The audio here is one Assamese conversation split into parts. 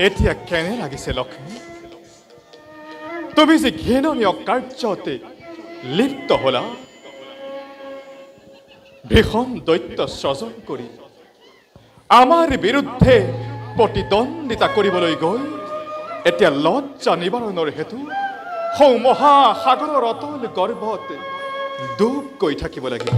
এতিয়া কেনে লাগিছে লক্ষ্মী তুমি যে ঘৃণনীয় কাৰ্যতে লিপ্ত হলা ভীষণ দৈত্য সৃজন কৰি আমাৰ বিৰুদ্ধে প্ৰতিদ্বন্দ্বিতা কৰিবলৈ গৈ এতিয়া লজ্জা নিবাৰণৰ হেতু সৌ মহাসাগৰৰ অতল গৰ্ভত ডুব গৈ থাকিব লাগিব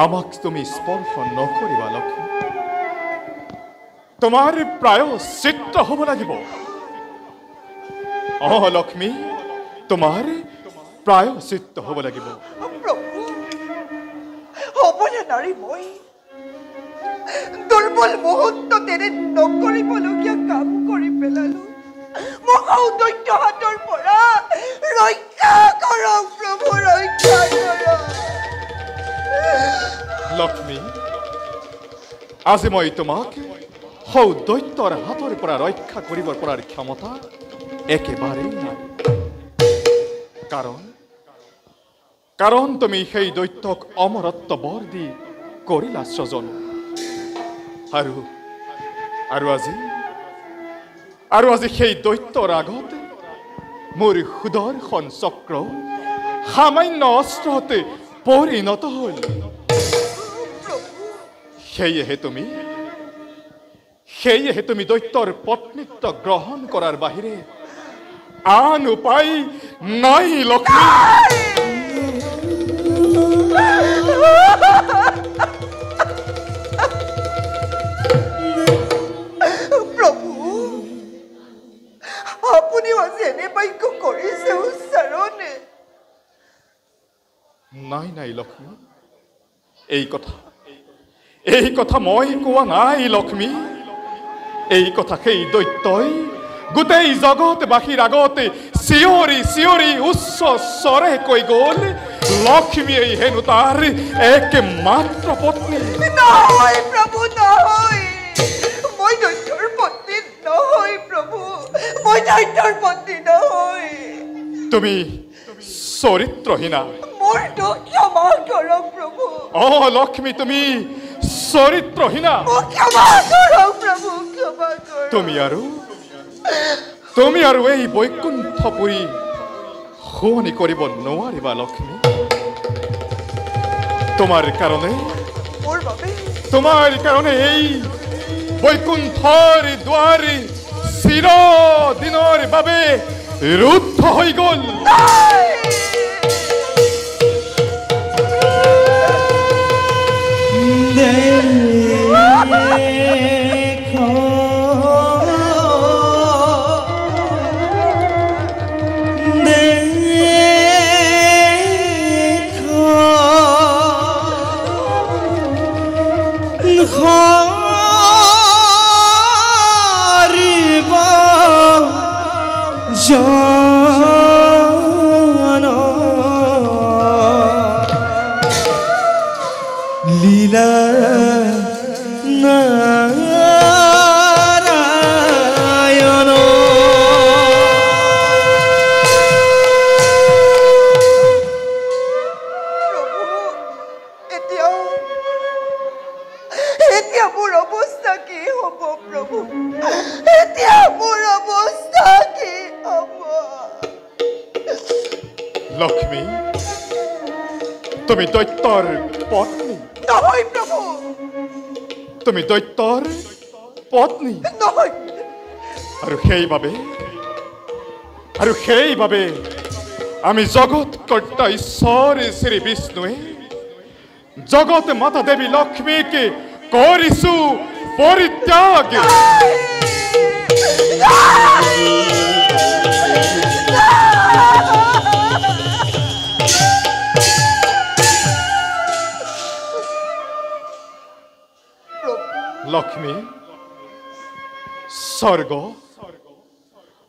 আমাক তুমি স্পৰ্শ নকৰিবা লক্ষ্মী তোমাৰ প্ৰায়শ্চিত্ত হ'ব লাগিব লক্ষ্মী তোমাৰ প্ৰায়শ্চিত্ত হ'ব লাগিব হ'বনে নাৰী মই দুৰ্বল মুহূৰ্ততেৰে নকৰিবলগীয়া কাম কৰি পেলালো মোক দৈত্য হাতৰ পৰা ৰক্ষা কৰক প্ৰভু ৰক্ষা কৰক লক্ষ্মী আজি মই তোমাক সৌ দৈত্যৰ হাতৰ পৰা ৰক্ষা কৰিবৰ পৰাৰ ক্ষমতা একেবাৰেই নাই কাৰণ তুমি সেই দৈত্যক অমৰত্ব বৰ দি কৰিলা সৃজন আৰু আজি সেই দৈত্যৰ আগত মোৰ সুদৰ্শন চক্ৰ সামান্য অস্ত্ৰতে পৰিণত হ'ল সেয়েহে তুমি দৈত্যৰ পত্নীত্ব গ্ৰহণ কৰাৰ বাহিৰে আন উপায় নাই লক্ষ্মী প্ৰভু আপুনি এনে বাক্য কৰিছে উচ্চাৰণে নাই লক্ষ্মী এই কথা মই কোৱা নাই লক্ষ্মী এই কথা সেই দৈত্যই গোটেই জগতবাসীৰ আগতে চিঞৰি উচ্চ স্বৰে কৈ গ'ল লক্ষ্মী এই হেনো তাৰ একমাত্ৰ পত্নী নহয় প্ৰভু নহয় মই দৈত্যৰ পত্নী নহয় প্ৰভু মই দৈত্যৰ পত্নী নহয় তুমি চৰিত্ৰহীনা মোৰ ক্ষমা কৰক প্ৰভু লক্ষ্মী তুমি চৰিত্ৰহীনা ক্ষমা কৰক প্ৰভু ক্ষমা কৰক তুমি আৰু এই বৈকুণ্ঠপুৰী শুৱনি কৰিব নোৱাৰিবা লক্ষ্মী তোমাৰ কাৰণে এই বৈকুণ্ঠৰ দুৱাৰ চিৰদিনৰ বাবে ৰুদ্ধ হৈ গ'ল লীলা নাৰায়ণ এতিয়া মোৰ অৱস্থা কি হ'ব প্ৰভু এতিয়া মোৰ অৱস্থা কি হ'ব লক্ষ্মী তুমি দৈত্যৰ পত্নী নহয় প্ৰভু তুমি দৈত্যৰ পত্নী নহয় আৰু সেইবাবে আমি জগত কৰ্তা ঈশ্বৰ শ্ৰী বিষ্ণুৱে জগত মাতা দেৱী লক্ষ্মীকে কৰিছো পৰিত্যাগ লক্ষ্মী স্বৰ্গ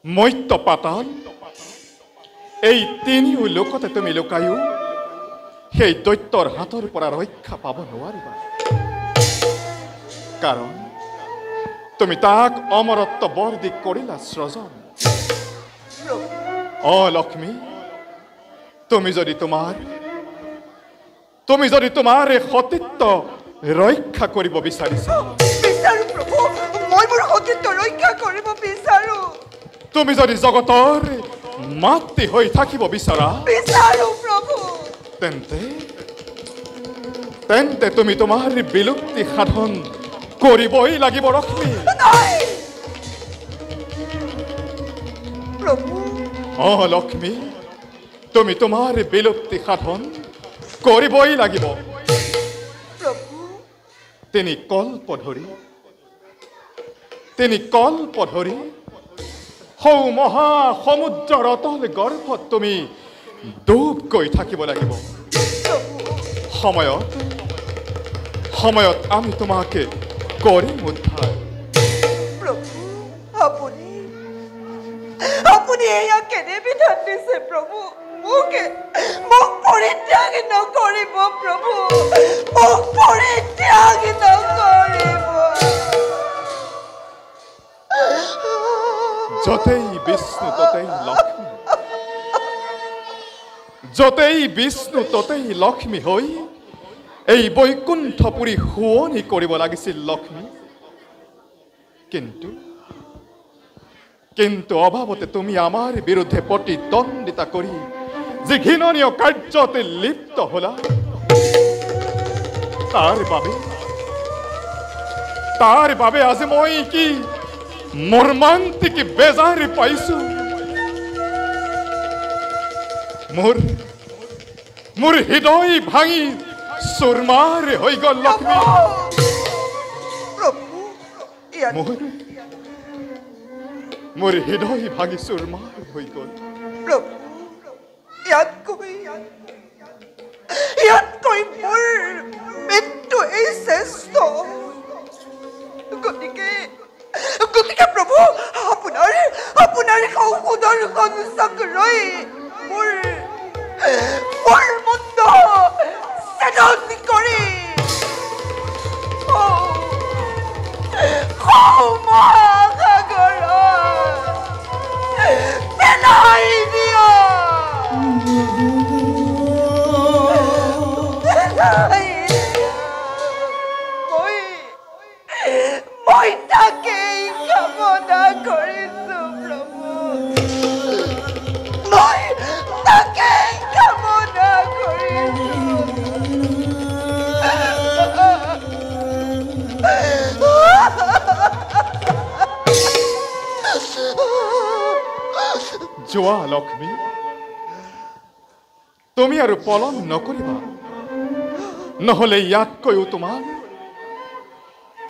মৰ্ত্য পাতাল এই তিনিও লোকতে তুমি লুকায়ো সেই দৈত্যৰ হাতৰ পৰা ৰক্ষা পাব নোৱাৰিবা তুমি তাক অমৰত্ব বৰ্দি কৰিলা সৃজন অ লক্ষ্মী তুমি যদি তোমাৰ সতীত্ব ৰক্ষা কৰিব বিচাৰিছা বিচাৰো প্ৰভু মই মোৰ সতীত্ব ৰক্ষা কৰিব বিচাৰো তুমি যদি জগতৰ মাতৃ হৈ থাকিব বিচাৰা বিচাৰো প্ৰভু তেন্তে তুমি তোমাৰ বিলুপ্তি সাধন কৰিবই লাগিব লক্ষ্মী প্ৰভু অ লক্ষ্মী তুমি তোমাৰ বিলুপ্তি সাধন কৰিবই লাগিব প্ৰভু তিনি কল্প ধৰি সৌ মহা সমুদ্ৰৰ অতল গৰ্ভত তুমি ডুব গৈ থাকিব লাগিব সময়ত আমি তোমাকে কৰিম উদ্ধাৰ প্ৰভু আপুনি এয়া কেনে বিধান দিছে প্ৰভু মোক পৰিত্যাগ নকৰিব প্ৰভু মোক পৰিত্যাগ নকৰিব যতেই বিষ্ণু ততেই লক্ষ্মী যতেই বিষ্ণু ততেই লক্ষ্মী হৈ এই বৈকুণ্ঠপুৰী শুৱনি কৰিব লাগিছিল লক্ষ্মী কিন্তু অভাৱতে তুমি আমাৰ বিৰুদ্ধে প্ৰতিদ্বন্দ্বিতা কৰি যি ঘৃণনীয় কাৰ্যতে লিপ্ত হলা তাৰ বাবে আজি মই কি মৰ্মান্তিক বেজাৰ পাইছো মোৰ হৃদয় ভাঙি চুৰমাৰ হৈ গল লক্ষ্মী মোৰ হৃদয় ভাঙি চুৰমাৰ হৈ গল ইয়াতকৈ মোৰ মৃত্যুৱেই শ্ৰেষ্ঠ গতিকে প্ৰভু আপোনাৰ সুদৰ্শন চক্ৰই মোৰ মুণ্ড ছেদন কৰি পেলাই দিয়া মই তাকেই কামনা কৰিছো প্ৰভু মই তাকেই কামনা কৰিছো যোৱা লক্ষ্মী তুমি আৰু পলন নকৰিবা নহলে ইয়াতকৈও তোমাৰ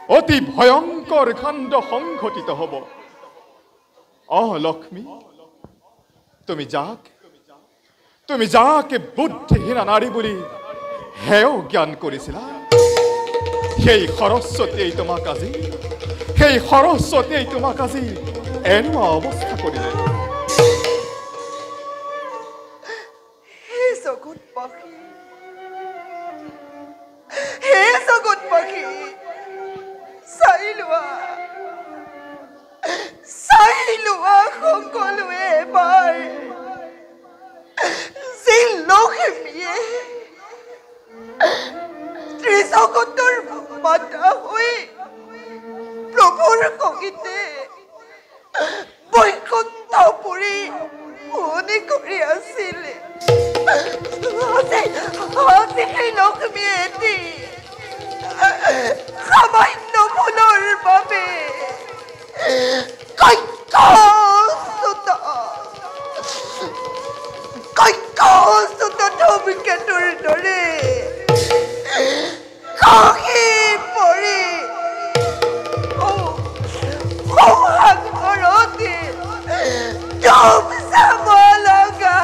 অতি ভয়ংকৰ কাণ্ড সংঘটিত হ'ব অ লক্ষ্মী তুমি যাকে বুদ্ধিহীনা নাৰী বুলি হেয় জ্ঞান কৰিছিলা সেই সৰস্বতীয়ে তোমাক আজি এনেকুৱা অৱস্থা কৰিলে জগতবাসী চাই লোৱা সকলোৱে এবাৰ যি লক্ষ্মীয়ে ত্ৰিজগতৰ মাতা হৈ প্ৰভুৰ সংগীতে বৈকুণ্ঠপুৰী শুৱনি কৰি আছিলে সেই লক্ষ্মীয়ে এটি সামান্য ভুলৰ বাবে ধূমকেতুৰ দৰে খহি পৰি সংসাৰতে ডুব যাব লগা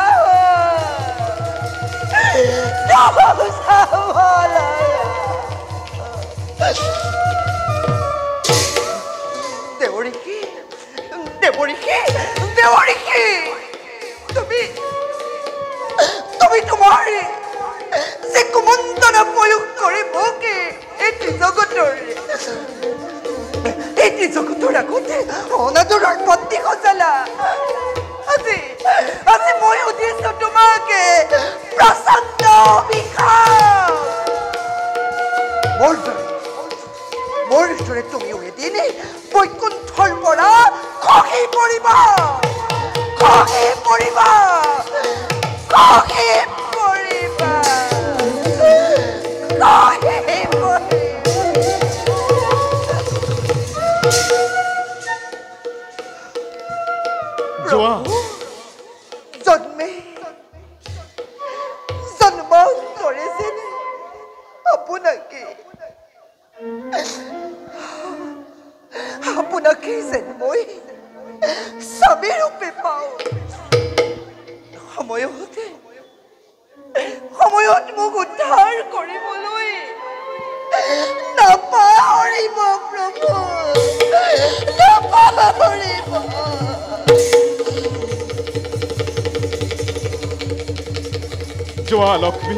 জগতৰ আগতে অনাদৰৰ পত্নী সজালা আজি মই সুধিছো তোমাকে প্ৰচণ্ড অভিশাপ মোৰ দৰে তুমিও এদিন বৈকুণ্ঠৰ পৰা খহি পৰিবা যোৱা জন্ম কৰিছিল আপোনাকে যেন মই স্বামী ৰূপে পাওঁ সময়ত মোক উদ্ধাৰ কৰিবলৈ নাপাহৰিব প্ৰভু নাপাহৰিব যোৱা লক্ষ্মী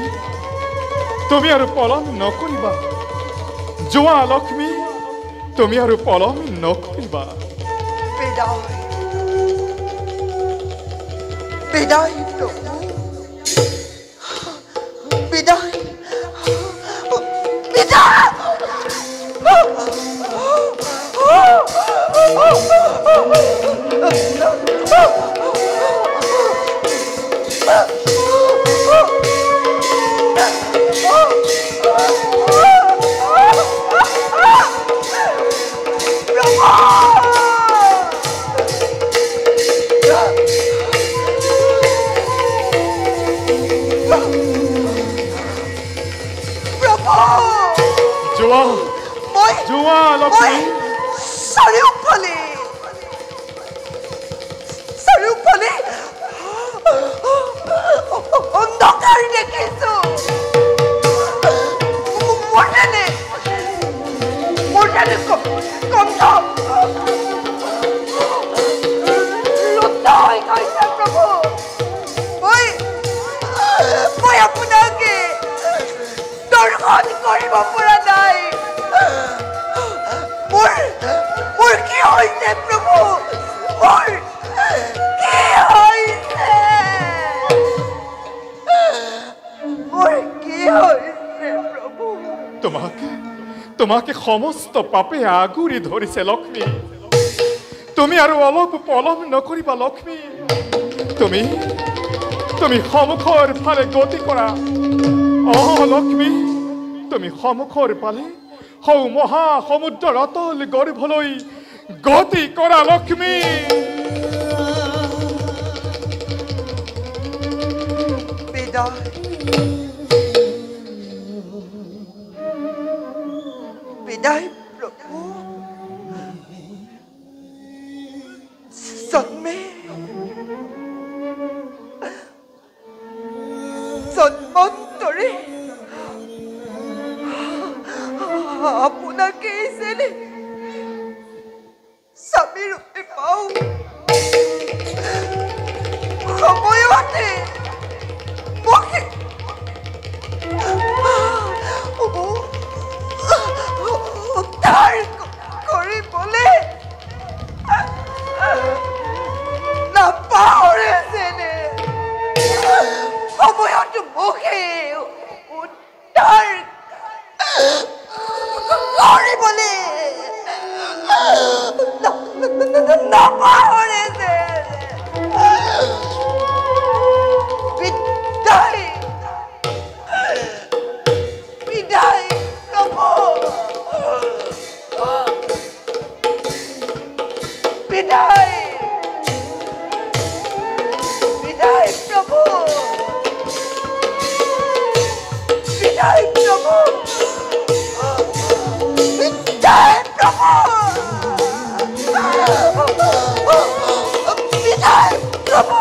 তুমি আৰু পলম নকৰিবা যোৱা লক্ষ্মী তুমি আৰু পলম নকৰিবা বিদায় প্ৰভু বিদায় যোৱা লক্ষ্মী চাৰিওফালে অন্ধকাৰ দেখিছো মোৰ যেনে কণ্ঠ লুপ্ত হৈ গৈছে প্ৰভু মই আপোনাকে দৰ্শন কৰিব পৰা নাই মোৰ কি হৈছে প্ৰভু মোৰ কি হৈছে প্ৰভু তোমাকে সমস্ত পাপে আগুৰি ধৰিছে লক্ষ্মী তুমি আৰু অলপ পলম নকৰিবা লক্ষ্মী তুমি সন্মুখৰ ফালে গতি কৰা লক্ষ্মী তুমি সন্মুখৰ ফালে হৌ মহা সমুদ্ৰৰ অতল গৰ্ভলৈ গতি কৰা লক্ষ্মী বিদায় প্ৰভু জন্মন্তৰে আপোনাকে যেনে স্বামী ৰূপে পাওঁ সময়তে উদ্ধাৰ কৰিবলৈ নাপাহৰে যেনে সময়ত মুখে উদ্ধাৰ কৰিবলৈ নাপাহৰে যেনে বিদায় প্ৰভু বিদায় প্ৰভু বিদায় প্ৰভু বিদায় প্ৰভু বিদায় প্ৰভু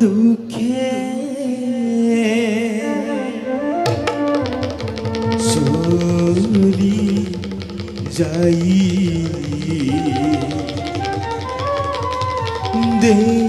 দুঃখী যাই দে